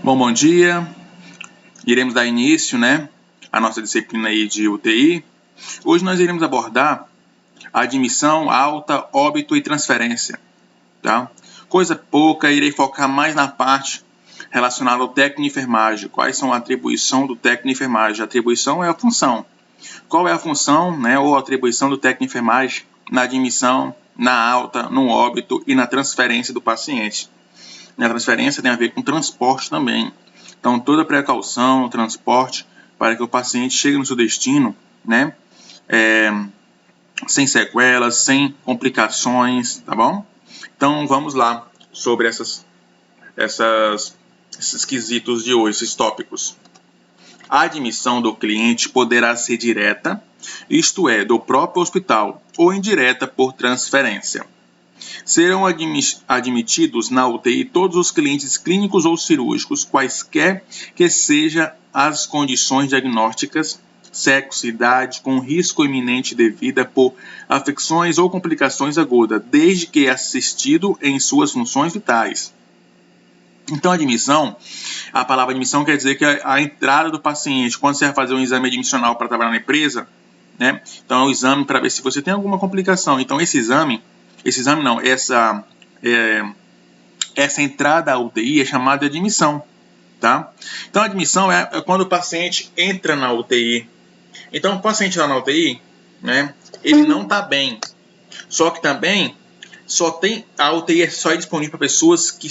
Bom dia. Iremos dar início, à nossa disciplina aí de UTI. Hoje nós iremos abordar admissão, alta, óbito e transferência, tá? Coisa pouca, irei focar mais na parte relacionada ao técnico de enfermagem. Quais são a atribuição do técnico de enfermagem? A atribuição é a função. Qual é a função, ou a atribuição do técnico de enfermagem na admissão, na alta, no óbito e na transferência do paciente? A transferência tem a ver com transporte também. Então, toda precaução, transporte, para que o paciente chegue no seu destino, sem sequelas, sem complicações, tá bom? Então, vamos lá sobre esses quesitos de hoje, esses tópicos. A admissão do cliente poderá ser direta, isto é, do próprio hospital, ou indireta por transferência. Serão admitidos na UTI todos os clientes clínicos ou cirúrgicos, quaisquer que sejam as condições diagnósticas, sexo, idade, com risco iminente de vida por afecções ou complicações agudas, desde que assistido em suas funções vitais. Então, a palavra admissão quer dizer que a entrada do paciente, quando você vai fazer um exame admissional para trabalhar na empresa, então é um exame para ver se você tem alguma complicação. Então, essa entrada à UTI é chamada de admissão, tá? Então, a admissão é quando o paciente entra na UTI. Então, o paciente lá na UTI, ele não está bem. Só que também a UTI só é disponível para pessoas que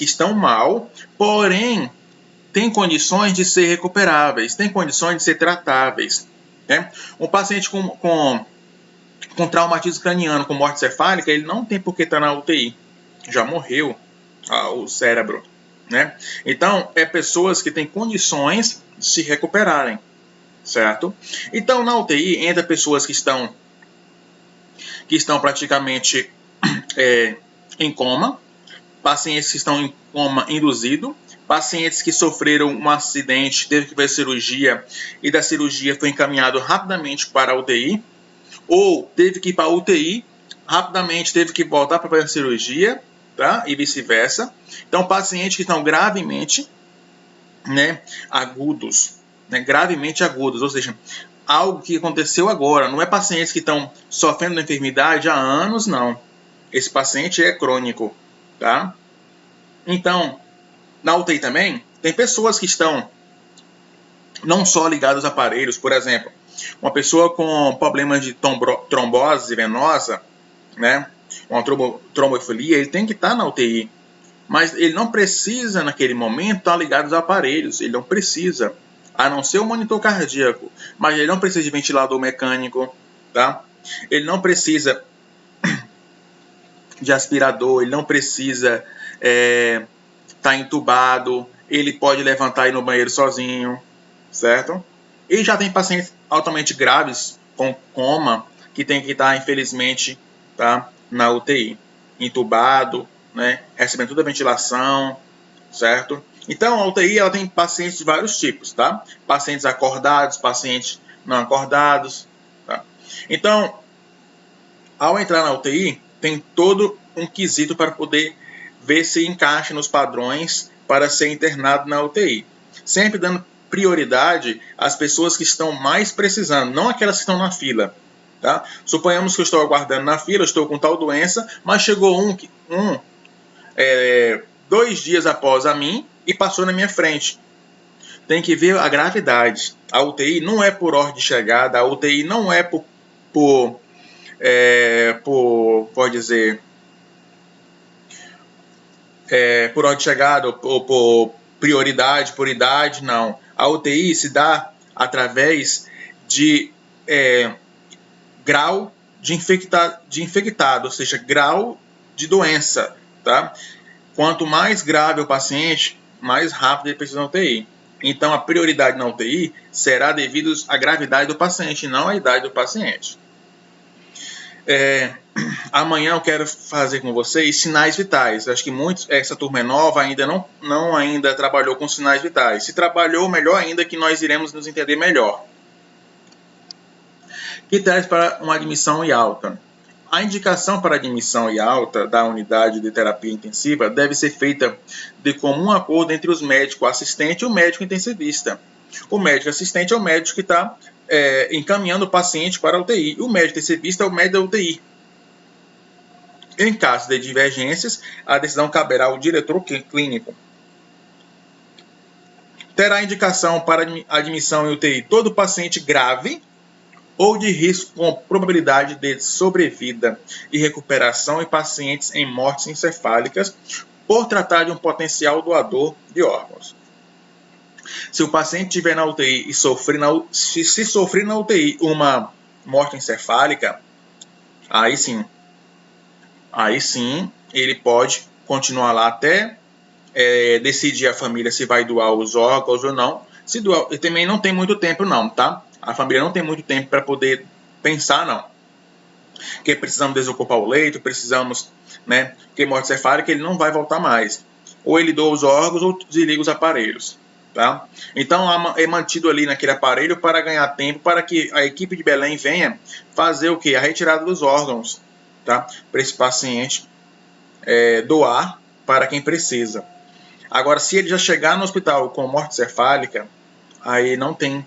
estão mal, porém tem condições de ser recuperáveis, tem condições de ser tratáveis. Um paciente com traumatismo craniano, com morte cefálica, ele não tem por que estar na UTI. Já morreu o cérebro. Então, pessoas que têm condições de se recuperarem, certo? Então, na UTI, entra pessoas que estão praticamente em coma, pacientes que estão em coma induzido, pacientes que sofreram um acidente, teve que fazer cirurgia e da cirurgia foi encaminhado rapidamente para a UTI, ou teve que ir para a UTI, rapidamente teve que voltar para fazer a cirurgia, tá? E vice-versa. Então, pacientes que estão gravemente agudos, gravemente agudos, ou seja, algo que aconteceu agora, não é pacientes que estão sofrendo da enfermidade há anos, não. Esse paciente é crônico, tá? Então, na UTI também, tem pessoas que estão não só ligadas a aparelhos, por exemplo, uma pessoa com problemas de trombose venosa, uma trombofilia, ele tem que estar na UTI. Mas ele não precisa, naquele momento, estar ligado aos aparelhos. Ele não precisa, a não ser o monitor cardíaco. Mas ele não precisa de ventilador mecânico, tá? Ele não precisa de aspirador, ele não precisa estar entubado, ele pode levantar e ir no banheiro sozinho, certo? E já tem pacientes altamente graves, com coma, que tem que estar, infelizmente, tá, na UTI, entubado, recebendo toda a ventilação, certo? Então, a UTI ela tem pacientes de vários tipos, tá? Pacientes acordados, pacientes não acordados, tá? Então, ao entrar na UTI, tem todo um quesito para poder ver se encaixa nos padrões para ser internado na UTI. Sempre dando prioridade às pessoas que estão mais precisando, não aquelas que estão na fila. Tá? Suponhamos que eu estou aguardando na fila, eu estou com tal doença, mas chegou 2 dias após a mim e passou na minha frente. Tem que ver a gravidade. A UTI não é por ordem de chegada, a UTI não é por ordem de chegada ou por prioridade, por idade, não. A UTI se dá através de grau de infectado, ou seja, grau de doença, tá? Quanto mais grave o paciente, mais rápido ele precisa da UTI. Então, a prioridade na UTI será devido à gravidade do paciente, não à idade do paciente. Amanhã eu quero fazer com vocês sinais vitais. Acho que essa turma é nova, ainda não ainda trabalhou com sinais vitais. Se trabalhou, melhor ainda, que nós iremos nos entender melhor. Critérios para uma admissão e alta. A indicação para admissão e alta da unidade de terapia intensiva deve ser feita de comum acordo entre os médicos assistentes e o médico intensivista. O médico assistente é o médico que está encaminhando o paciente para a UTI. O médico intensivista é o médico da UTI. Em caso de divergências, a decisão caberá ao diretor clínico. Terá indicação para admissão em UTI todo paciente grave ou de risco com probabilidade de sobrevida e recuperação em pacientes em mortes encefálicas por tratar de um potencial doador de órgãos. Se o paciente estiver na UTI e sofrer na UTI uma morte encefálica, aí sim ele pode continuar lá até decidir a família se vai doar os órgãos ou não. Se doar, e também não tem muito tempo não, tá? A família não tem muito tempo para poder pensar, não. Porque precisamos desocupar o leito, precisamos, né? Porque morte encefálica ele não vai voltar mais. Ou ele doa os órgãos ou desliga os aparelhos, tá? Então é mantido ali naquele aparelho para ganhar tempo, para que a equipe de Belém venha fazer o quê? A retirada dos órgãos, tá? Para esse paciente doar para quem precisa. Agora, se ele já chegar no hospital com morte encefálica, aí não tem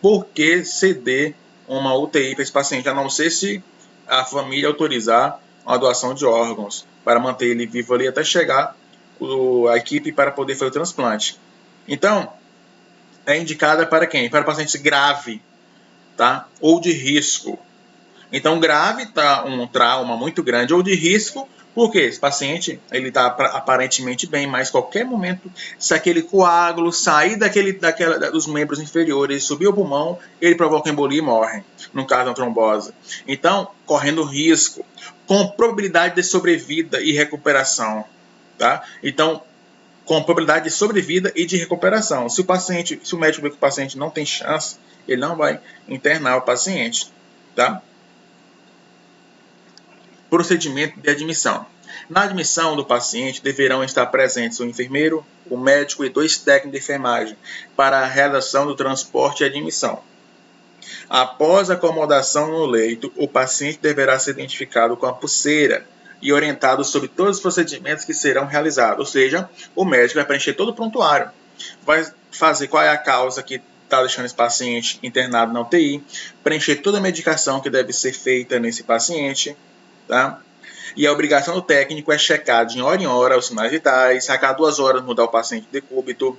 por que ceder uma UTI para esse paciente, a não ser se a família autorizar a doação de órgãos, para manter ele vivo ali até chegar a equipe para poder fazer o transplante. Então, é indicada para quem? Para pacientes grave, tá? Ou de risco. Então, grave está um trauma muito grande, ou de risco, porque esse paciente está aparentemente bem, mas qualquer momento, se aquele coágulo sair dos membros inferiores e subir ao pulmão, ele provoca embolia e morre, no caso de uma trombose. Então, correndo risco, com probabilidade de sobrevida e recuperação. Tá? Então, com probabilidade de sobrevida e de recuperação. Se o médico vê que o paciente não tem chance, ele não vai internar o paciente. Tá? Procedimento de admissão. Na admissão do paciente, deverão estar presentes o enfermeiro, o médico e 2 técnicos de enfermagem para a realização do transporte e admissão. Após a acomodação no leito, o paciente deverá ser identificado com a pulseira e orientado sobre todos os procedimentos que serão realizados. Ou seja, o médico vai preencher todo o prontuário, vai fazer qual é a causa que está deixando esse paciente internado na UTI, preencher toda a medicação que deve ser feita nesse paciente, tá? E a obrigação do técnico é checar de hora em hora os sinais vitais, a cada 2 horas mudar o paciente de decúbito,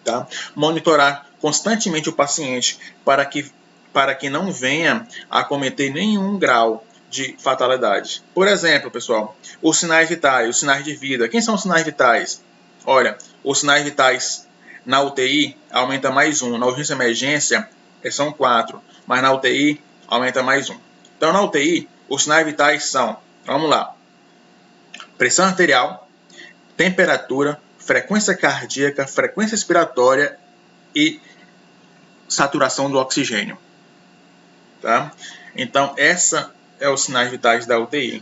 tá? Monitorar constantemente o paciente para que não venha a cometer nenhum grau de fatalidade. Por exemplo, pessoal, os sinais vitais, os sinais de vida. Quem são os sinais vitais? Olha, os sinais vitais na UTI aumenta mais 1, na urgência e emergência são 4, mas na UTI aumenta mais 1. Então, na UTI, os sinais vitais são, vamos lá, pressão arterial, temperatura, frequência cardíaca, frequência respiratória e saturação do oxigênio. Tá? Então, essa é os sinais vitais da UTI.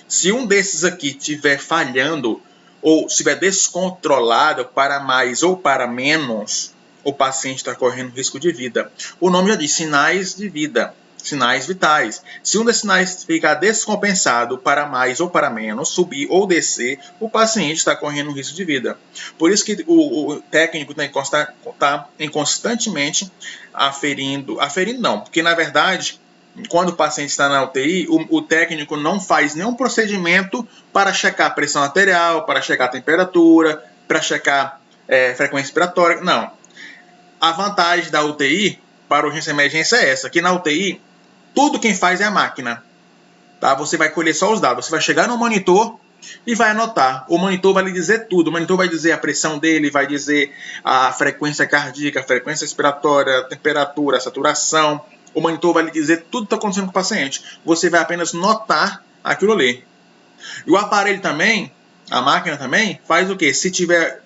Se um desses aqui estiver falhando ou estiver descontrolado para mais ou para menos, o paciente está correndo risco de vida. O nome já diz sinais de vida. Sinais vitais. Se um desses sinais ficar descompensado para mais ou para menos, subir ou descer, o paciente está correndo risco de vida. Por isso que o técnico tem que estar constantemente aferindo não, porque na verdade, quando o paciente está na UTI, o técnico não faz nenhum procedimento para checar a pressão arterial, para checar a temperatura, para checar frequência respiratória, não. A vantagem da UTI para urgência e emergência é essa, que na UTI, tudo quem faz é a máquina. Tá? Você vai colher só os dados. Você vai chegar no monitor e vai anotar. O monitor vai lhe dizer tudo. O monitor vai dizer a pressão dele, vai dizer a frequência cardíaca, a frequência respiratória, a temperatura, a saturação. O monitor vai lhe dizer tudo que está acontecendo com o paciente. Você vai apenas notar aquilo ali. E o aparelho também, a máquina também, faz o quê? Se estiver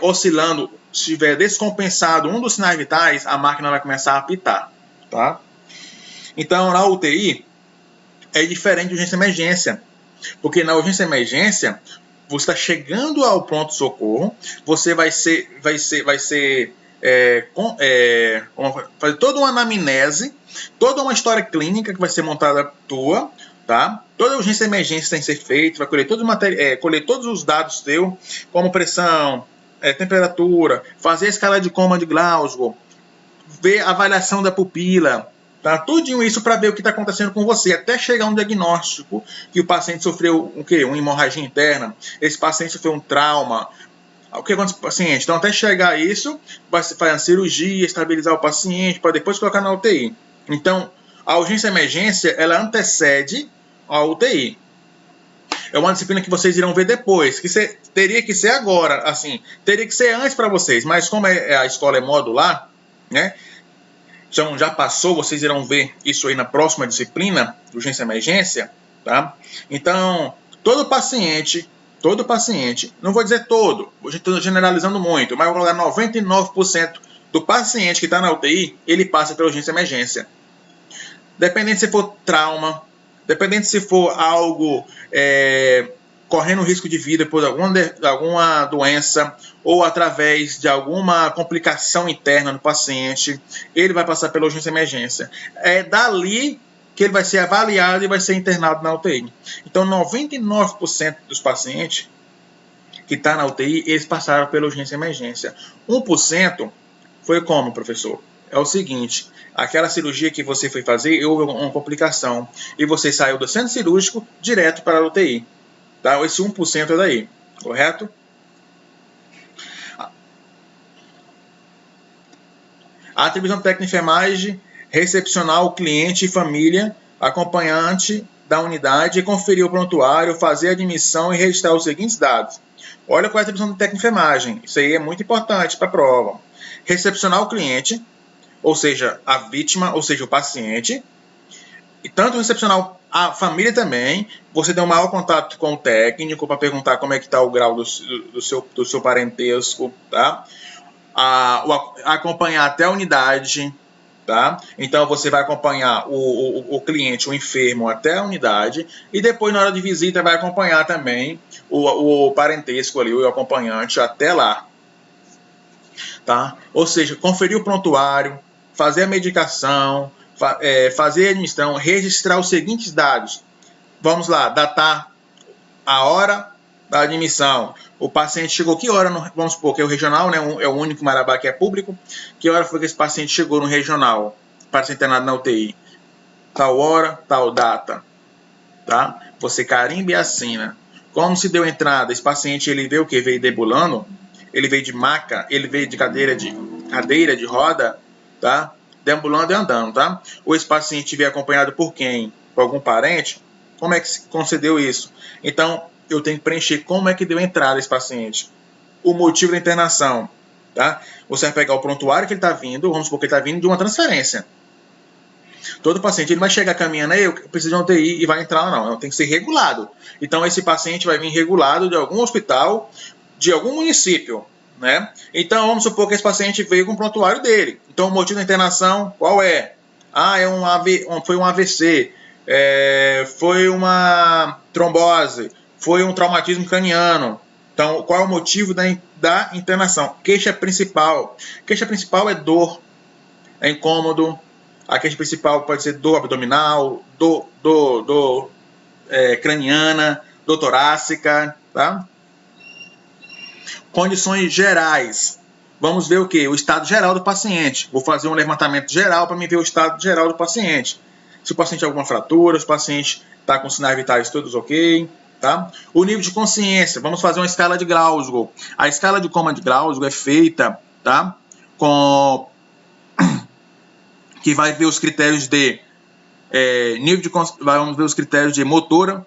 oscilando, se estiver descompensado um dos sinais vitais, a máquina vai começar a apitar. Tá? Então, na UTI, é diferente de urgência e emergência. Porque na urgência e emergência, você está chegando ao pronto-socorro, você vai fazer toda uma anamnese toda uma história clínica que vai ser montada tua, tá? Toda urgência e emergência tem que ser feita, vai colher colher todos os dados teus, como pressão, temperatura, fazer a escala de coma de Glasgow, ver a avaliação da pupila, tá? Tudinho isso para ver o que está acontecendo com você, até chegar a um diagnóstico que o paciente sofreu o quê? Uma hemorragia interna, esse paciente sofreu um trauma. O que acontece com o paciente? Então, até chegar a isso, vai se fazer a cirurgia, estabilizar o paciente, para depois colocar na UTI. Então, a urgência e emergência, ela antecede a UTI. É uma disciplina que vocês irão ver depois, que teria que ser agora, assim, teria que ser antes para vocês, mas como a escola é modular, né? Então, já passou, vocês irão ver isso aí na próxima disciplina, urgência e emergência, tá? Então, todo paciente, não vou dizer todo, hoje estou generalizando muito, mas vou colocar 99% do paciente que está na UTI, ele passa pela urgência e emergência. Dependendo se for trauma, dependendo se for algo correndo risco de vida por alguma doença ou através de alguma complicação interna no paciente, ele vai passar pela urgência e emergência. É dali que ele vai ser avaliado e vai ser internado na UTI. Então, 99% dos pacientes que estão na UTI, eles passaram pela urgência e emergência. 1% foi como, professor? É o seguinte, aquela cirurgia que você foi fazer, houve uma complicação, e você saiu do centro cirúrgico direto para a UTI. Tá? Esse 1% é daí, correto? A atribuição técnica de enfermagem, recepcionar o cliente e família, acompanhante da unidade, conferir o prontuário, fazer a admissão e registrar os seguintes dados. Olha qual é a atribuição técnica de enfermagem. Isso aí é muito importante para a prova. Recepcionar o cliente, ou seja, a vítima, ou seja, o paciente. E tanto recepcionar a família também. Você tem um maior contato com o técnico para perguntar como é que está o grau do seu parentesco, tá? Acompanhar até a unidade, tá? Então você vai acompanhar o cliente, o enfermo até a unidade e depois na hora de visita vai acompanhar também o parentesco ali, o acompanhante até lá, tá? Ou seja, conferir o prontuário, fazer a medicação, fazer a admissão, registrar os seguintes dados. Vamos lá, datar a hora da admissão. O paciente chegou que hora, vamos supor que é o regional, né? É o único Marabá que é público. Que hora foi que esse paciente chegou no regional para ser internado na UTI? Tal hora, tal data. Tá? Você carimba e assina. Como se deu entrada? Esse paciente ele veio o quê? Veio debulando? Ele veio de maca? Ele veio de cadeira de roda? Tá? Deambulando e andando, tá? Ou esse paciente veio acompanhado por quem? Por algum parente? Como é que se concedeu isso? Então, eu tenho que preencher como é que deu entrada esse paciente. O motivo da internação, tá? Você vai pegar o prontuário que ele está vindo, vamos supor que ele está vindo de uma transferência. Todo paciente ele vai chegar caminhando aí, eu preciso de uma UTI e vai entrar ou não. Tem que ser regulado. Então, esse paciente vai vir regulado de algum hospital, de algum município, né? Então, vamos supor que esse paciente veio com o prontuário dele. Então, o motivo da internação, qual é? Foi um AVC, foi uma trombose, foi um traumatismo craniano. Então, qual é o motivo da internação? Queixa principal. Queixa principal é dor, é incômodo. A queixa principal pode ser dor abdominal, dor craniana, dor torácica, tá? Condições gerais. Vamos ver o quê? O estado geral do paciente. Vou fazer um levantamento geral para me ver o estado geral do paciente. Se o paciente tem alguma fratura, se o paciente está com sinais vitais todos ok, tá? O nível de consciência. Vamos fazer uma escala de Glasgow. A escala de coma de Glasgow é feita, tá? Que vai ver os critérios de vamos ver os critérios de motora,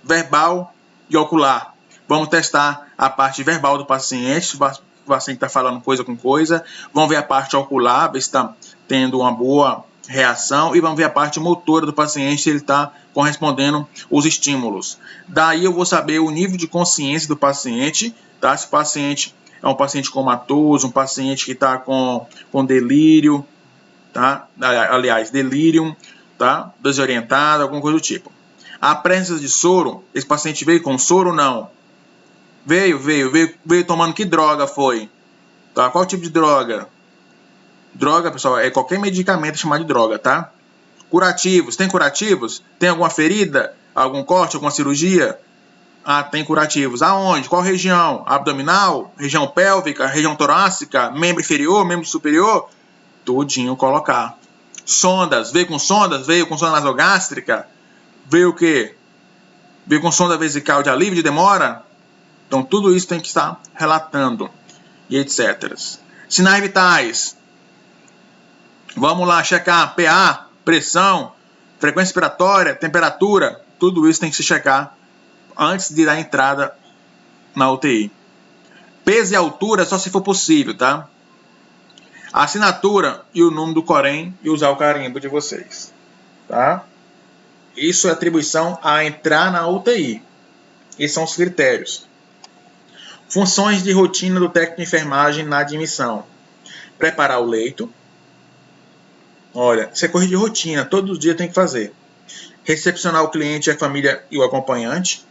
verbal e ocular. Vamos testar a parte verbal do paciente, se o paciente está falando coisa com coisa. Vamos ver a parte ocular, ver se está tendo uma boa reação. E vamos ver a parte motora do paciente, se ele está correspondendo os estímulos. Daí eu vou saber o nível de consciência do paciente, tá? Se o paciente é um paciente comatoso, um paciente que está com delírio, tá? Aliás, delírio, tá? Desorientado, alguma coisa do tipo. A presença de soro, esse paciente veio com soro ou não? Veio tomando que droga foi? Tá? Qual tipo de droga? Droga, pessoal, é qualquer medicamento chamado de droga, tá? Curativos. Tem curativos? Tem alguma ferida? Algum corte? Alguma cirurgia? Ah, tem curativos. Aonde? Qual região? Abdominal? Região pélvica? Região torácica? Membro inferior? Membro superior? Tudinho colocar. Sondas. Veio com sondas? Veio com sonda nasogástrica? Veio o quê? Veio com sonda vesical de alívio de demora? Então tudo isso tem que estar relatando. E etc. Sinais vitais. Vamos lá checar pH, pressão, frequência respiratória, temperatura. Tudo isso tem que se checar antes de dar entrada na UTI. Peso e altura só se for possível, tá? A assinatura e o número do Corém e usar o carimbo de vocês, tá? Isso é atribuição a entrar na UTI. Esses são os critérios. Funções de rotina do técnico de enfermagem na admissão. Preparar o leito. Olha, isso é coisa de rotina, todos os dias tem que fazer. Recepcionar o cliente, a família e o acompanhante.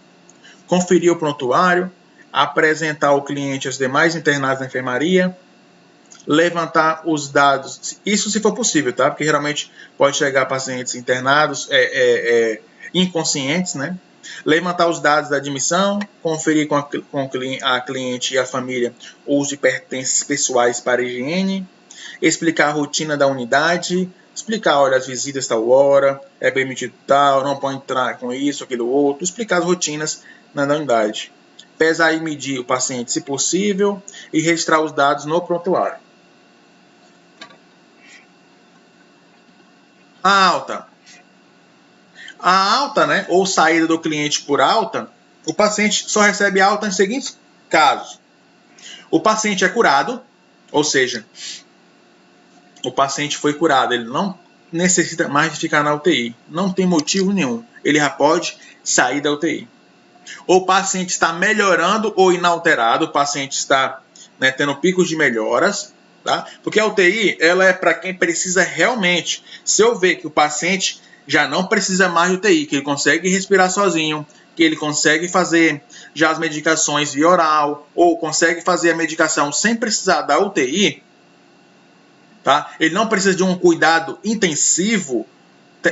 Conferir o prontuário. Apresentar o cliente aos demais internados da enfermaria. Levantar os dados, isso se for possível, tá? Porque geralmente pode chegar pacientes internados inconscientes, né? Levantar os dados da admissão, conferir com a cliente e a família o uso de pertences pessoais para higiene, explicar a rotina da unidade, explicar, olha, as visitas tal hora, é permitido tal, não pode entrar com isso, aquilo outro, explicar as rotinas na unidade. Pesar e medir o paciente, se possível, e registrar os dados no prontuário. A alta. A alta, né, ou saída do cliente por alta, o paciente só recebe alta nos seguintes casos. O paciente é curado, ou seja, o paciente foi curado, ele não necessita mais de ficar na UTI, não tem motivo nenhum, ele já pode sair da UTI. O paciente está melhorando ou inalterado, o paciente está, né, tendo picos de melhoras, tá? Porque a UTI ela é para quem precisa realmente. Se eu ver que o paciente já não precisa mais de UTI, que ele consegue respirar sozinho, que ele consegue fazer já as medicações via oral, ou consegue fazer a medicação sem precisar da UTI, tá? Ele não precisa de um cuidado intensivo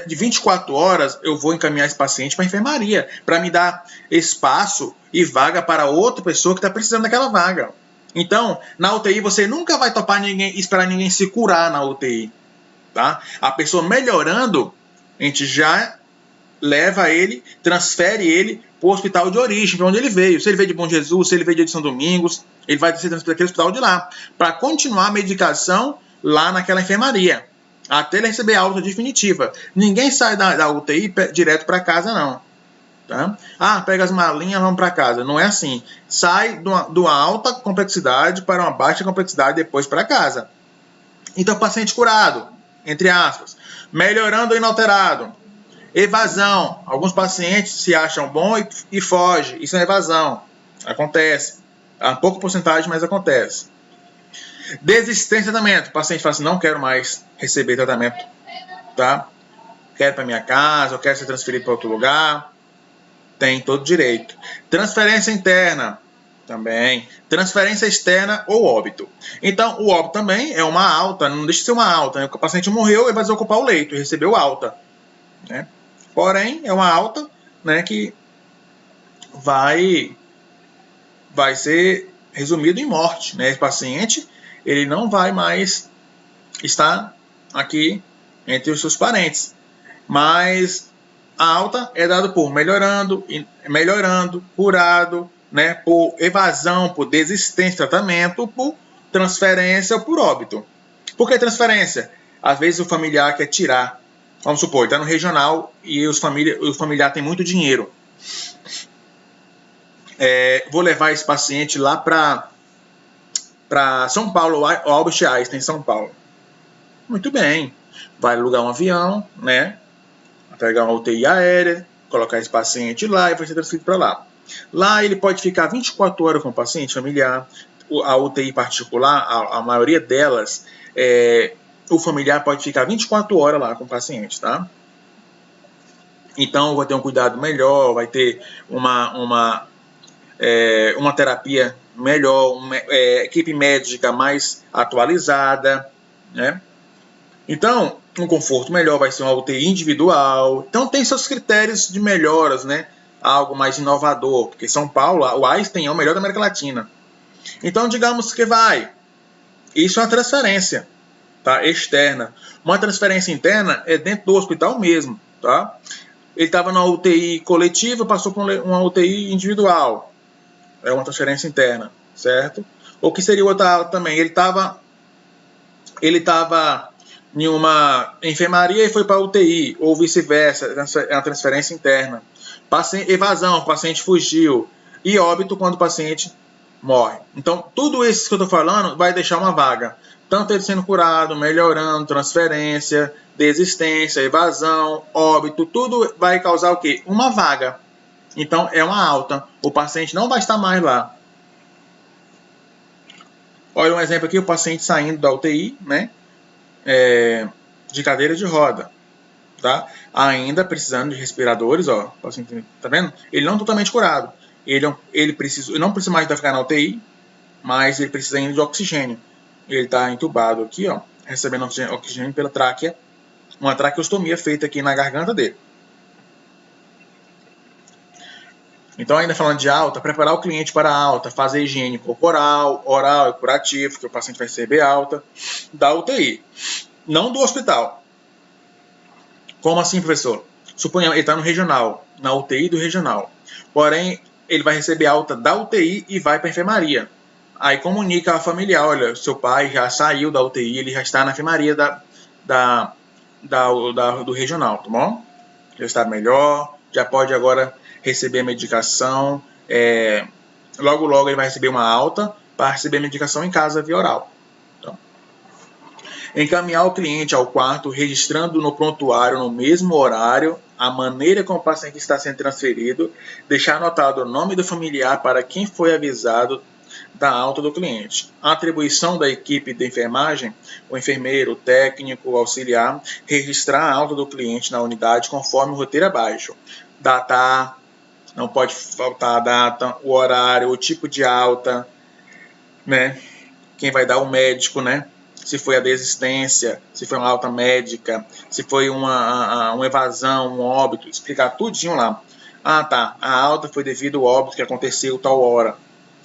de 24 horas, eu vou encaminhar esse paciente para a enfermaria, para me dar espaço e vaga para outra pessoa que está precisando daquela vaga. Então, na UTI você nunca vai topar ninguém, esperar ninguém se curar na UTI, tá? A pessoa melhorando, a gente já leva ele, transfere ele para o hospital de origem, para onde ele veio. Se ele veio de Bom Jesus, se ele veio de São Domingos, ele vai ser transferido para aquele hospital de lá, para continuar a medicação lá naquela enfermaria, até ele receber a alta definitiva. Ninguém sai da UTI direto para casa, não. Tá? Ah, pega as malinhas e vamos para casa. Não é assim. Sai de uma alta complexidade para uma baixa complexidade depois para casa. Então, paciente curado, entre aspas, melhorando ou inalterado. Evasão. Alguns pacientes se acham bom e fogem. Isso é evasão. Acontece. Há pouca porcentagem, mas acontece. Desistência de tratamento. O paciente fala assim, não quero mais receber tratamento, tá? Quero para minha casa, eu quero ser transferido para outro lugar. Tem todo direito. Transferência interna, também. Transferência externa ou óbito. Então, o óbito também é uma alta, não deixa de ser uma alta, né? O paciente morreu e vai desocupar o leito, e recebeu alta, né? Porém, é uma alta, né, que vai ser resumido em morte, né? Esse paciente, ele não vai mais estar aqui entre os seus parentes. Mas a alta é dada por melhorando, curado, né? Por evasão, por desistência de tratamento, por transferência ou por óbito. Por que transferência? Às vezes o familiar quer tirar. Vamos supor, está no regional e o familiar tem muito dinheiro. Vou levar esse paciente lá para São Paulo, Albert Einstein, São Paulo. Muito bem. Vai alugar um avião, né? Pegar uma UTI aérea, colocar esse paciente lá e vai ser transferido para lá. Lá ele pode ficar 24 horas com o paciente familiar. A UTI particular, a maioria delas, o familiar pode ficar 24 horas lá com o paciente, tá? Então vai ter um cuidado melhor, vai ter uma terapia melhor, equipe médica mais atualizada, né? Então, um conforto melhor vai ser uma UTI individual. Então, tem seus critérios de melhoras, né? Algo mais inovador, porque São Paulo, o Einstein é o melhor da América Latina. Então, digamos que vai. Isso é uma transferência, tá? Externa. Uma transferência interna é dentro do hospital mesmo, tá? Ele estava na UTI coletiva, passou para uma UTI individual. É uma transferência interna, certo? Ou que seria outra também. Ele estava em uma enfermaria e foi para a UTI, ou vice-versa, é uma transferência interna. Evasão, o paciente fugiu. E óbito quando o paciente morre. Então, tudo isso que eu estou falando vai deixar uma vaga. Tanto ele sendo curado, melhorando, transferência, desistência, evasão, óbito, tudo vai causar o quê? Uma vaga. Então, é uma alta. O paciente não vai estar mais lá. Olha um exemplo aqui, o paciente saindo da UTI, né? De cadeira de roda, tá? Ainda precisando de respiradores, ó. Paciente, tá vendo? Ele não totalmente curado. Ele não precisa mais ficar na UTI, mas ele precisa ainda de oxigênio. Ele está entubado aqui, ó, recebendo oxigênio pela tráquea, uma traqueostomia feita aqui na garganta dele. Então, ainda falando de alta, preparar o cliente para a alta, fazer higiene corporal, oral e curativo, que o paciente vai receber alta, da UTI, não do hospital. Como assim, professor? Suponhamos ele está no regional, na UTI do regional. Porém, ele vai receber alta da UTI e vai para a enfermaria. Aí comunica a familiar, olha, seu pai já saiu da UTI, ele já está na enfermaria do regional, tá bom? Já está melhor, já pode agora receber a medicação. Logo, logo ele vai receber uma alta para receber a medicação em casa via oral. Então, encaminhar o cliente ao quarto, registrando no prontuário no mesmo horário a maneira como o paciente está sendo transferido, deixar anotado o nome do familiar para quem foi avisado da alta do cliente. A atribuição da equipe de enfermagem, o enfermeiro, o técnico, o auxiliar, registrar a alta do cliente na unidade conforme o roteiro abaixo. Datar, não pode faltar a data, o horário, o tipo de alta, né? Quem vai dar o médico, né? Se foi a desistência, se foi uma alta médica, se foi uma evasão, um óbito, explicar tudinho lá. Ah, tá, a alta foi devido ao óbito que aconteceu tal hora.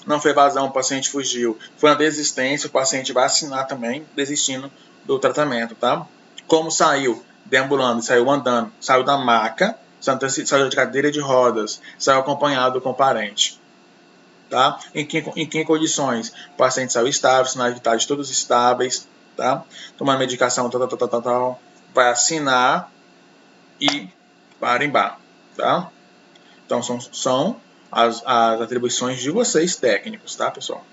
Não foi evasão, o paciente fugiu. Foi uma desistência, o paciente vai assinar também, desistindo do tratamento, tá? Como saiu? Deambulando, saiu andando, saiu da maca, saiu de cadeira de rodas, saiu acompanhado com o parente. Tá? Em que condições? O paciente saiu estável, sinais vitais todos estáveis, tá? Tomando medicação, tal, vai assinar e parimbar, tá? Então, são as atribuições de vocês técnicos, tá, pessoal?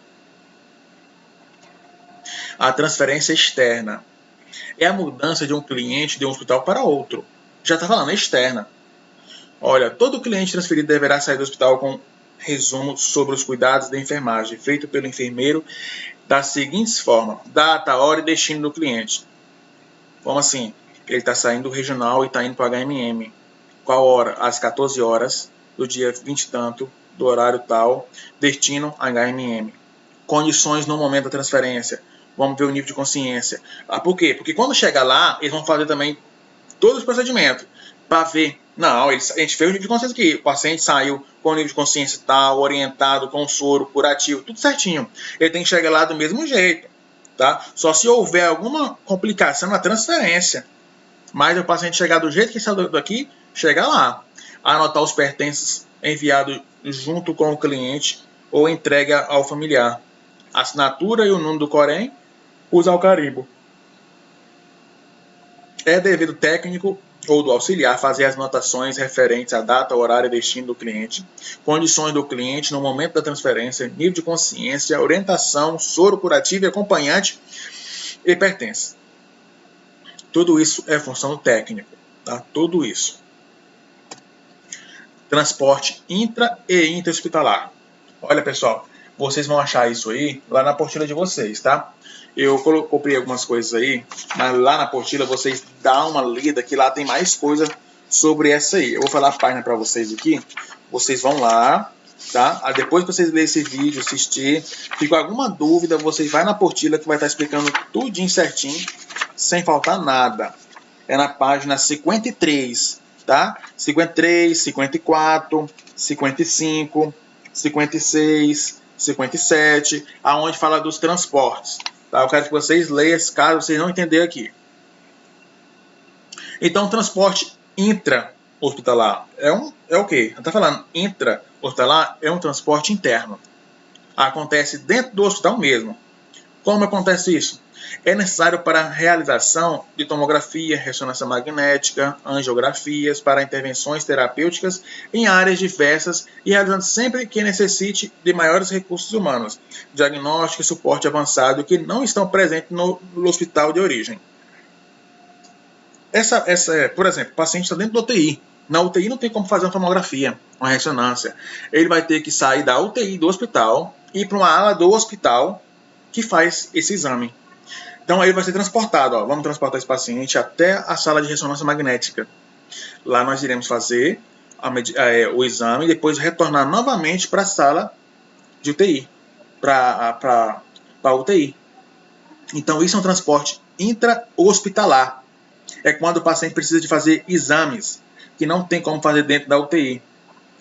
A transferência externa é a mudança de um cliente de um hospital para outro. Já está falando, é externa. Olha, todo cliente transferido deverá sair do hospital com resumo sobre os cuidados da enfermagem, feito pelo enfermeiro da seguinte forma: data, hora e destino do cliente. Como assim? Ele está saindo do regional e está indo para o HMM. Qual hora? Às 14 horas do dia 20 e tanto, do horário tal, destino HMM. Condições no momento da transferência. Vamos ver o nível de consciência. Por quê? Porque quando chega lá, eles vão fazer também todos os procedimentos para ver. Não, a gente fez o nível de consciência aqui. O paciente saiu com o nível de consciência tal, orientado, com soro, curativo, tudo certinho. Ele tem que chegar lá do mesmo jeito, tá? Só se houver alguma complicação na transferência. Mas o paciente chegar do jeito que saiu daqui, chega lá. Anotar os pertences enviados junto com o cliente ou entrega ao familiar. Assinatura e o número do Corém, usar o carimbo. É dever do técnico ou do auxiliar fazer as anotações referentes à data, horário e destino do cliente, condições do cliente no momento da transferência, nível de consciência, orientação, soro curativo e acompanhante e pertence. Tudo isso é função do técnico, tá? Tudo isso. Transporte intra e intra-hospitalar. Olha, pessoal, vocês vão achar isso aí lá na apostila de vocês, tá? Eu comprei algumas coisas aí, mas lá na apostila vocês dão uma lida que lá tem mais coisa sobre essa aí. Eu vou falar a página para vocês aqui. Vocês vão lá, tá? Depois que vocês lerem esse vídeo, assistir, fica alguma dúvida, vocês vai na apostila que vai estar explicando tudinho certinho, sem faltar nada. É na página 53, tá? 53, 54, 55, 56, 57, aonde fala dos transportes. Tá? Eu quero que vocês leiam, caso vocês não entenderem aqui. Então, transporte intra-hospitalar é o quê? Está falando intra-hospitalar é um transporte interno. Acontece dentro do hospital mesmo. Como acontece isso? É necessário para a realização de tomografia, ressonância magnética, angiografias, para intervenções terapêuticas em áreas diversas e realizando sempre que necessite de maiores recursos humanos, diagnóstico e suporte avançado que não estão presentes no hospital de origem. Por exemplo, o paciente está dentro da UTI. Na UTI não tem como fazer uma tomografia, uma ressonância. Ele vai ter que sair da UTI do hospital e ir para uma ala do hospital que faz esse exame. Então aí vai ser transportado, ó, vamos transportar esse paciente até a sala de ressonância magnética. Lá nós iremos fazer o exame e depois retornar novamente para a sala de UTI, para a UTI. Então isso é um transporte intra-hospitalar. É quando o paciente precisa de fazer exames que não tem como fazer dentro da UTI,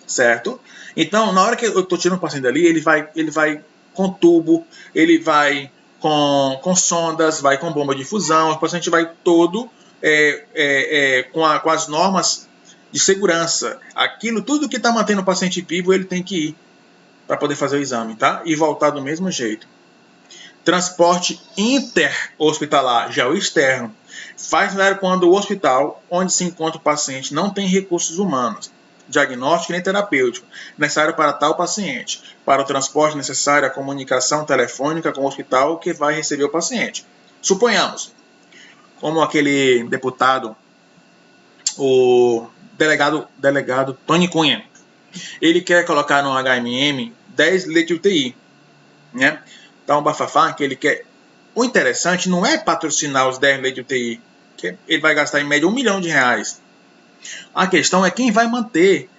certo? Então, na hora que eu estou tirando o paciente dali, ele vai com tubo, ele vai com sondas, vai com bomba de fusão, o paciente vai todo com as normas de segurança. Aquilo, tudo que está mantendo o paciente vivo, ele tem que ir para poder fazer o exame, tá? E voltar do mesmo jeito. Transporte interhospitalar, já o externo, faz quando o hospital onde se encontra o paciente não tem recursos humanos, diagnóstico nem terapêutico, necessário para tal paciente. Para o transporte necessário a comunicação telefônica com o hospital que vai receber o paciente. Suponhamos, como aquele deputado, o delegado Tony Cunha, ele quer colocar no HMM 10 leitos de UTI, né? Dá um bafafá que ele quer. O interessante não é patrocinar os 10 leitos de UTI, que ele vai gastar em média R$1 milhão. A questão é quem vai manter.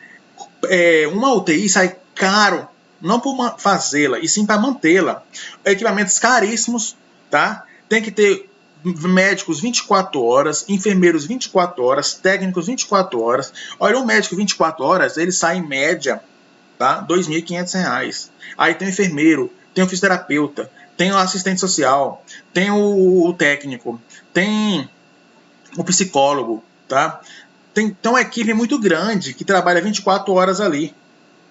Uma UTI sai caro, não por fazê-la, e sim para mantê-la. Equipamentos caríssimos, tá? Tem que ter médicos 24 horas, enfermeiros 24 horas, técnicos 24 horas. Olha, um médico 24 horas, ele sai em média, tá? R$2.500. Aí tem o enfermeiro, tem o fisioterapeuta, tem o assistente social, tem o técnico, tem o psicólogo, tá? Tem uma equipe muito grande que trabalha 24 horas ali,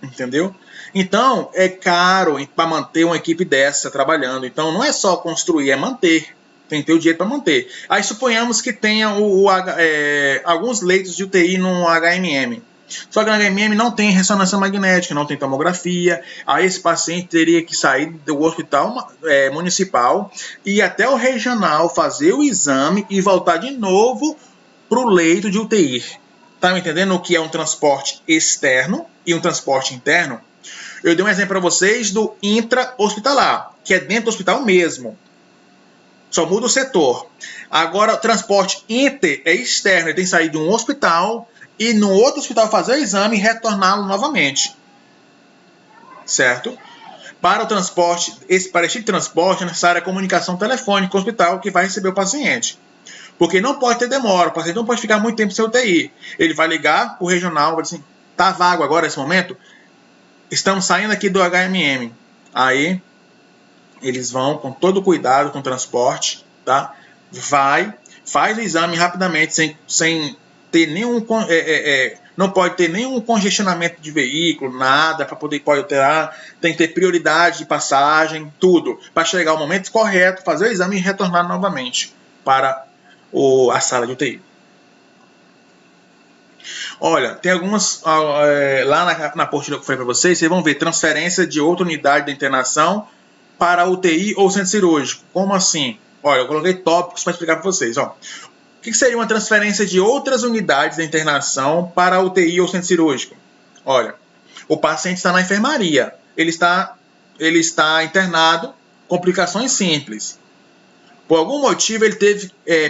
entendeu? Então, é caro para manter uma equipe dessa trabalhando. Então, não é só construir, é manter. Tem que ter o dinheiro para manter. Aí, suponhamos que tenha alguns leitos de UTI no HMM. Só que no HMM não tem ressonância magnética, não tem tomografia. Aí esse paciente teria que sair do hospital municipal e ir até o regional, fazer o exame e voltar de novo para o leito de UTI. Tá me entendendo o que é um transporte externo e um transporte interno? Eu dei um exemplo para vocês do intra-hospitalar, que é dentro do hospital mesmo. Só muda o setor. Agora, o transporte inter é externo. Ele tem que sair de um hospital e no outro hospital fazer o exame e retorná-lo novamente. Certo? Para o transporte, para este transporte é necessária a comunicação telefônica com o hospital que vai receber o paciente. Porque não pode ter demora, o paciente não pode ficar muito tempo sem UTI. Ele vai ligar para o regional, vai dizer assim, tá vago agora nesse momento? Estamos saindo aqui do HMM. Aí, eles vão com todo cuidado com o transporte, tá? Faz o exame rapidamente, sem ter nenhum... não pode ter nenhum congestionamento de veículo, nada, para poder alterar. Tem que ter prioridade de passagem, tudo. Para chegar ao momento correto, fazer o exame e retornar novamente para a sala de UTI. Olha, tem algumas... lá na apostila que eu falei para vocês vão ver transferência de outra unidade de internação para UTI ou centro cirúrgico. Como assim? Olha, eu coloquei tópicos para explicar para vocês. Ó. O que seria uma transferência de outras unidades de internação para UTI ou centro cirúrgico? Olha, o paciente está na enfermaria. Ele está internado, complicações simples. Por algum motivo ele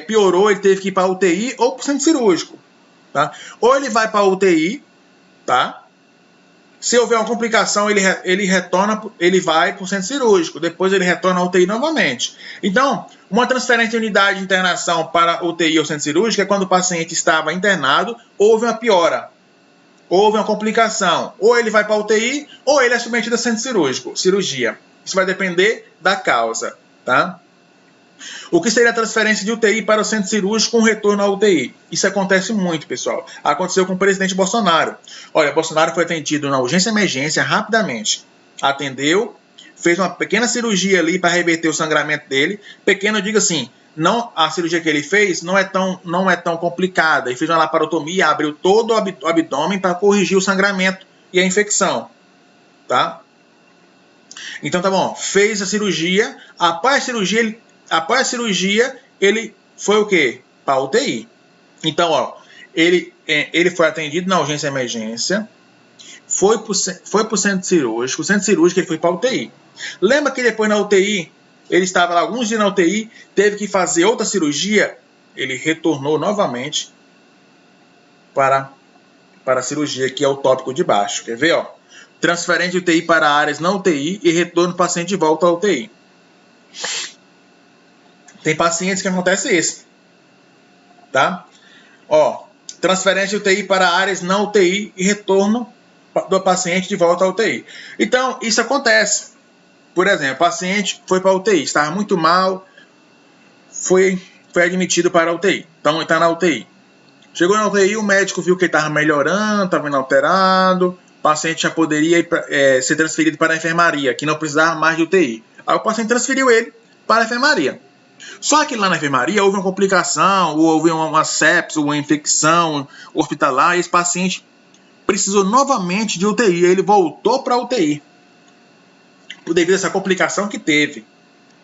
piorou, ele teve que ir para a UTI ou para o centro cirúrgico. Tá? Ou ele vai para a UTI, tá? Se houver uma complicação, ele vai para o centro cirúrgico, depois ele retorna à UTI novamente. Então, uma transferência de unidade de internação para UTI ou centro cirúrgico é quando o paciente estava internado, houve uma piora, houve uma complicação, ou ele vai para a UTI, ou ele é submetido a centro cirúrgico, cirurgia. Isso vai depender da causa, tá? O que seria a transferência de UTI para o centro cirúrgico com retorno à UTI? Isso acontece muito, pessoal. Aconteceu com o presidente Bolsonaro. Olha, Bolsonaro foi atendido na urgência e emergência rapidamente. Atendeu, fez uma pequena cirurgia ali para reverter o sangramento dele. Pequeno, eu digo assim, não, a cirurgia que ele fez não é tão complicada. Ele fez uma laparotomia, abriu todo o abdômen para corrigir o sangramento e a infecção, tá? Então tá bom, fez a cirurgia. Após a cirurgia, ele foi o quê? Para a UTI. Então, ó, ele foi atendido na urgência e emergência, foi para o centro cirúrgico. O centro cirúrgico ele foi para a UTI. Lembra que depois na UTI, ele estava lá alguns dias na UTI, teve que fazer outra cirurgia, ele retornou novamente para a cirurgia, que é o tópico de baixo. Quer ver? Ó? Transferência de UTI para áreas não UTI e retorno do paciente de volta à UTI. Tem pacientes que acontece isso, tá? Ó, transferência de UTI para áreas não UTI e retorno do paciente de volta à UTI. Então, isso acontece. Por exemplo, o paciente foi para a UTI, estava muito mal, foi admitido para a UTI. Então, ele está na UTI. Chegou na UTI, o médico viu que ele estava melhorando, estava inalterado, o paciente já poderia ser transferido para a enfermaria, que não precisava mais de UTI. Aí o paciente transferiu ele para a enfermaria. Só que lá na enfermaria houve uma complicação, houve uma sepse, uma infecção hospitalar, e esse paciente precisou novamente de UTI. Ele voltou para a UTI, devido a essa complicação que teve.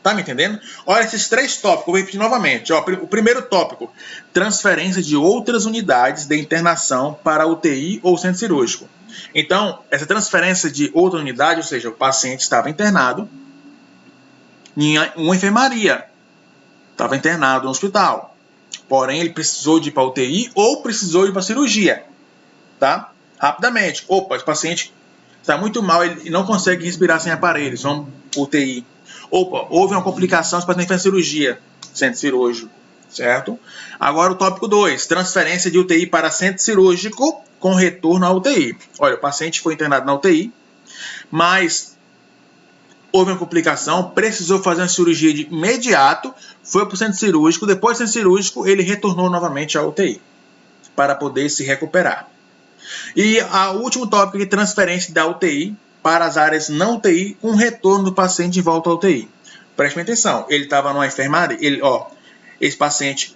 Tá me entendendo? Olha esses três tópicos, vou repetir novamente. Ó, o primeiro tópico, transferência de outras unidades de internação para UTI ou centro cirúrgico. Então, essa transferência de outra unidade, ou seja, o paciente estava internado em uma enfermaria, estava internado no hospital, porém ele precisou de ir para a UTI ou precisou ir para a cirurgia, tá? Rapidamente. Opa, esse paciente está muito mal, ele não consegue respirar sem aparelhos, vamos para UTI. Opa, houve uma complicação, esse paciente fez cirurgia, centro cirúrgico, certo? Agora o tópico 2, transferência de UTI para centro cirúrgico com retorno à UTI. Olha, o paciente foi internado na UTI, mas houve uma complicação, precisou fazer uma cirurgia de imediato, foi para o centro cirúrgico, depois do centro cirúrgico ele retornou novamente à UTI, para poder se recuperar. E o último tópico é transferência da UTI para as áreas não UTI, com retorno do paciente de volta à UTI. Preste atenção, ele estava numa enfermaria, esse paciente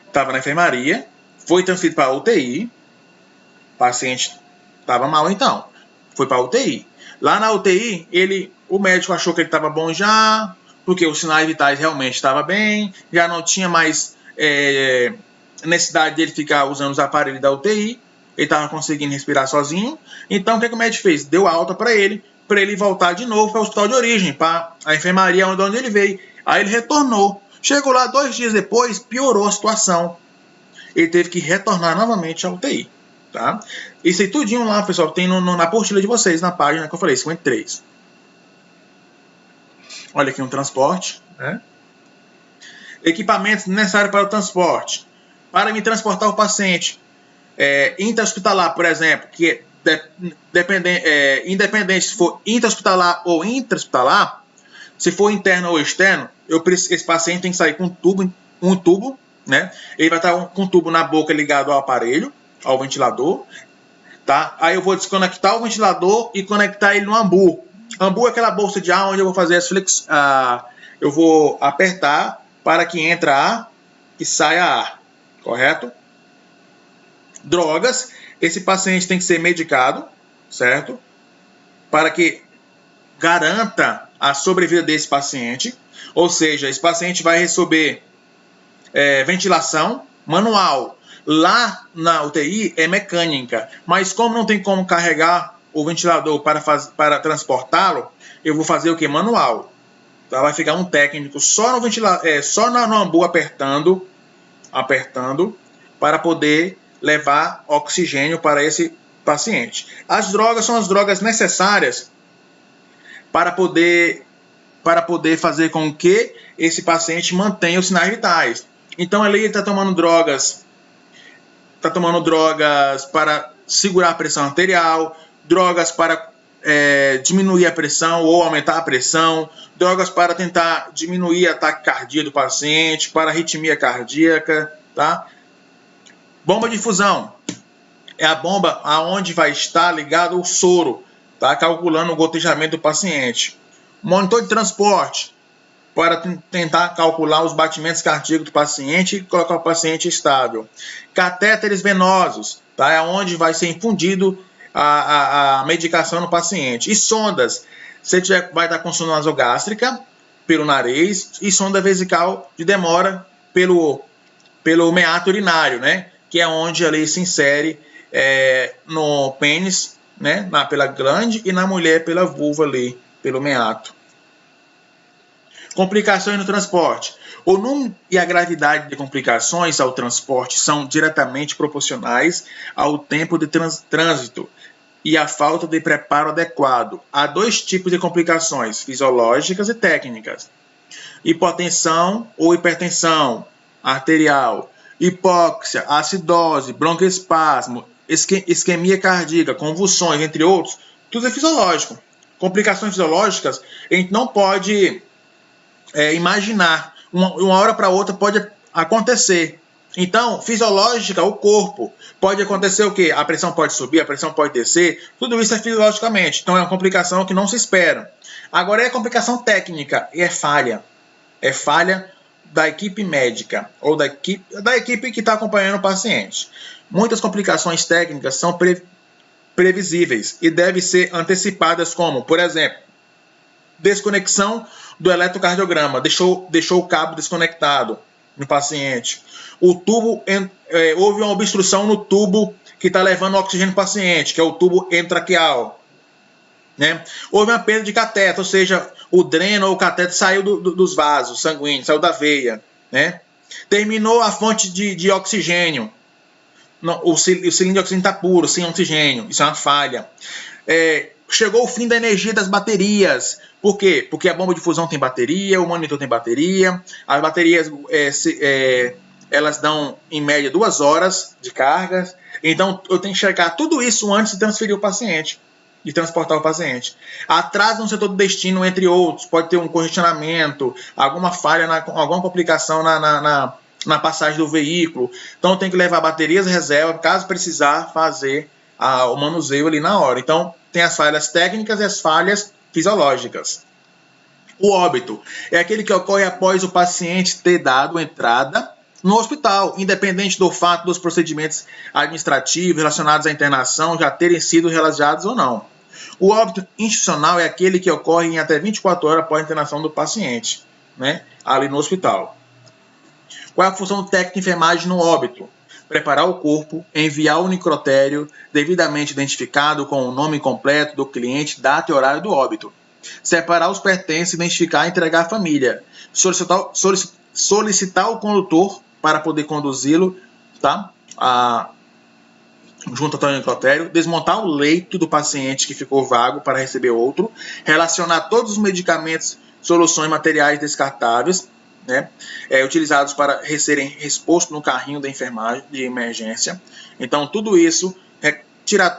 estava na enfermaria, foi transferido para a UTI, o paciente estava mal então, foi para a UTI. Lá na UTI, o médico achou que ele estava bom já, porque os sinais vitais realmente estavam bem, já não tinha mais necessidade dele ficar usando os aparelhos da UTI, ele estava conseguindo respirar sozinho. Então, o que o médico fez? Deu alta para ele voltar de novo para o hospital de origem, para a enfermaria onde ele veio. Aí ele retornou. Chegou lá 2 dias depois, piorou a situação. Ele teve que retornar novamente à UTI. Tá? Isso aí tudinho lá, pessoal, tem na apostila de vocês, na página que eu falei, 53. Olha aqui um transporte, né? Equipamentos necessários para o transporte. Para me transportar o paciente intra-hospitalar, por exemplo, que independente se for intra-hospitalar ou intra-hospitalar, se for interno ou externo, esse paciente tem que sair com um tubo, né? Ele vai estar com um tubo na boca ligado ao aparelho, ao ventilador, tá? Aí eu vou desconectar o ventilador e conectar ele no ambu. Ambu é aquela bolsa de ar onde eu vou fazer eu vou apertar para que entre ar e saia ar, correto? Drogas, esse paciente tem que ser medicado, certo? Para que garanta a sobrevida desse paciente, ou seja, esse paciente vai receber ventilação manual. Lá na UTI é mecânica, mas como não tem como carregar o ventilador para transportá-lo, eu vou fazer o que? Manual. Tá? Vai ficar um técnico só no ventilador, só no ambu apertando para poder levar oxigênio para esse paciente. As drogas são as drogas necessárias para poder fazer com que esse paciente mantenha os sinais vitais. Então, ali ele está tomando drogas para segurar a pressão arterial, drogas para diminuir a pressão ou aumentar a pressão, drogas para tentar diminuir a ataque cardíaco do paciente, para arritmia cardíaca, tá? Bomba de infusão é a bomba aonde vai estar ligado o soro, tá? Calculando o gotejamento do paciente. Monitor de transporte para tentar calcular os batimentos cardíacos do paciente e colocar o paciente estável. Catéteres venosos, tá? É onde vai ser infundido a medicação no paciente. E sondas, você vai estar com sonda nasogástrica pelo nariz e sonda vesical de demora pelo meato urinário, né? Que é onde ali se insere no pênis, né? Pela glande, e na mulher pela vulva ali, pelo meato. Complicações no transporte. O número e a gravidade de complicações ao transporte são diretamente proporcionais ao tempo de trânsito e à falta de preparo adequado. Há dois tipos de complicações, fisiológicas e técnicas. Hipotensão ou hipertensão arterial, hipóxia, acidose, broncoespasmo, isquemia cardíaca, convulsões, entre outros, tudo é fisiológico. Complicações fisiológicas, a gente não pode imaginar. Uma hora para outra pode acontecer. Então, fisiológica, o corpo. Pode acontecer o quê? A pressão pode subir, a pressão pode descer. Tudo isso é fisiologicamente. Então, é uma complicação que não se espera. Agora, é complicação técnica e é falha. É falha da equipe médica ou da equipe que está acompanhando o paciente. Muitas complicações técnicas são previsíveis e devem ser antecipadas, como, por exemplo, desconexão do eletrocardiograma, deixou o cabo desconectado no paciente. Houve uma obstrução no tubo que está levando o oxigênio para o paciente, que é o tubo endotraqueal. Né? Houve uma perda de cateter, ou seja, o dreno ou o cateter saiu dos vasos sanguíneos, saiu da veia. Né? Terminou a fonte de oxigênio. O cilindro de oxigênio está puro, sem oxigênio. Isso é uma falha. Chegou o fim da energia das baterias. Por quê? Porque a bomba de fusão tem bateria, o monitor tem bateria. As baterias elas dão, em média, 2 horas de carga. Então, eu tenho que checar tudo isso antes de transferir o paciente, de transportar o paciente. Atraso no setor do destino, entre outros. Pode ter um congestionamento, alguma falha, alguma complicação na passagem do veículo. Então, tem que levar baterias reserva, caso precisar fazer o manuseio ali na hora. Então, tem as falhas técnicas e as falhas fisiológicas. O óbito é aquele que ocorre após o paciente ter dado entrada no hospital, independente do fato dos procedimentos administrativos relacionados à internação já terem sido realizados ou não. O óbito institucional é aquele que ocorre em até 24 horas após a internação do paciente, né, ali no hospital. Qual é a função técnica de enfermagem no óbito? Preparar o corpo, enviar o necrotério devidamente identificado com o nome completo do cliente, data e horário do óbito. Separar os pertences, identificar e entregar à família. Solicitar o condutor para poder conduzi-lo, tá? Junto ao necrotério. Desmontar o leito do paciente que ficou vago para receber outro. Relacionar todos os medicamentos, soluções materiais descartáveis, né, utilizados para serem expostos no carrinho da enfermagem de emergência. Então, tudo isso, tirar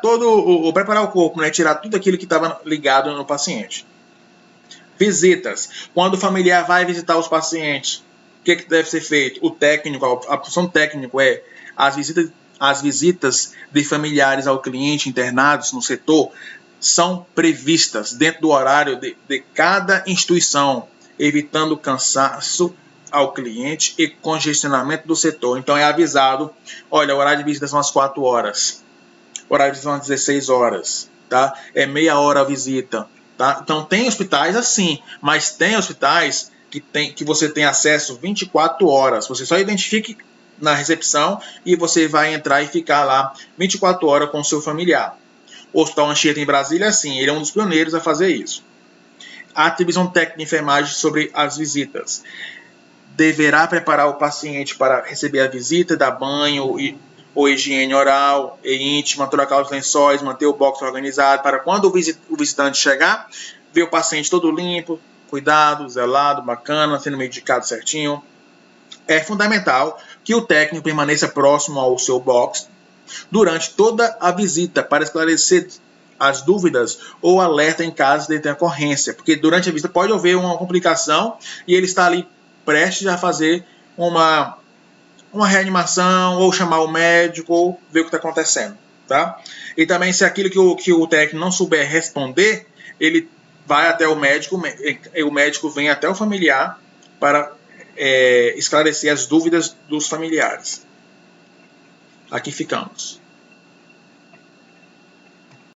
preparar o corpo, né, tirar tudo aquilo que estava ligado no paciente. Visitas. Quando o familiar vai visitar os pacientes, o que deve ser feito? O técnico, a função técnica é as visitas de familiares ao cliente internados no setor são previstas dentro do horário de cada instituição, evitando cansaço ao cliente e congestionamento do setor. Então, é avisado, olha, o horário de visita são às 4 horas, o horário de visita são às 16 horas, tá? É meia hora a visita, tá? Então, tem hospitais assim, mas tem hospitais que você tem acesso 24 horas. Você só identifique na recepção e você vai entrar e ficar lá 24 horas com o seu familiar. O Hospital Anchieta em Brasília, assim, ele é um dos pioneiros a fazer isso. A atribuição técnica de enfermagem sobre as visitas. Deverá preparar o paciente para receber a visita, dar banho ou higiene oral e íntima, trocar os lençóis, manter o box organizado, para quando o visitante chegar, ver o paciente todo limpo, cuidado, zelado, bacana, sendo medicado certinho. É fundamental que o técnico permaneça próximo ao seu box durante toda a visita para esclarecer as dúvidas ou alerta em caso de ter ocorrência, porque durante a visita pode haver uma complicação e ele está ali prestes a fazer uma reanimação ou chamar o médico ou ver o que está acontecendo, tá? E também se aquilo que o técnico não souber responder, ele vai até o médico e o médico vem até o familiar para esclarecer as dúvidas dos familiares. Aqui ficamos.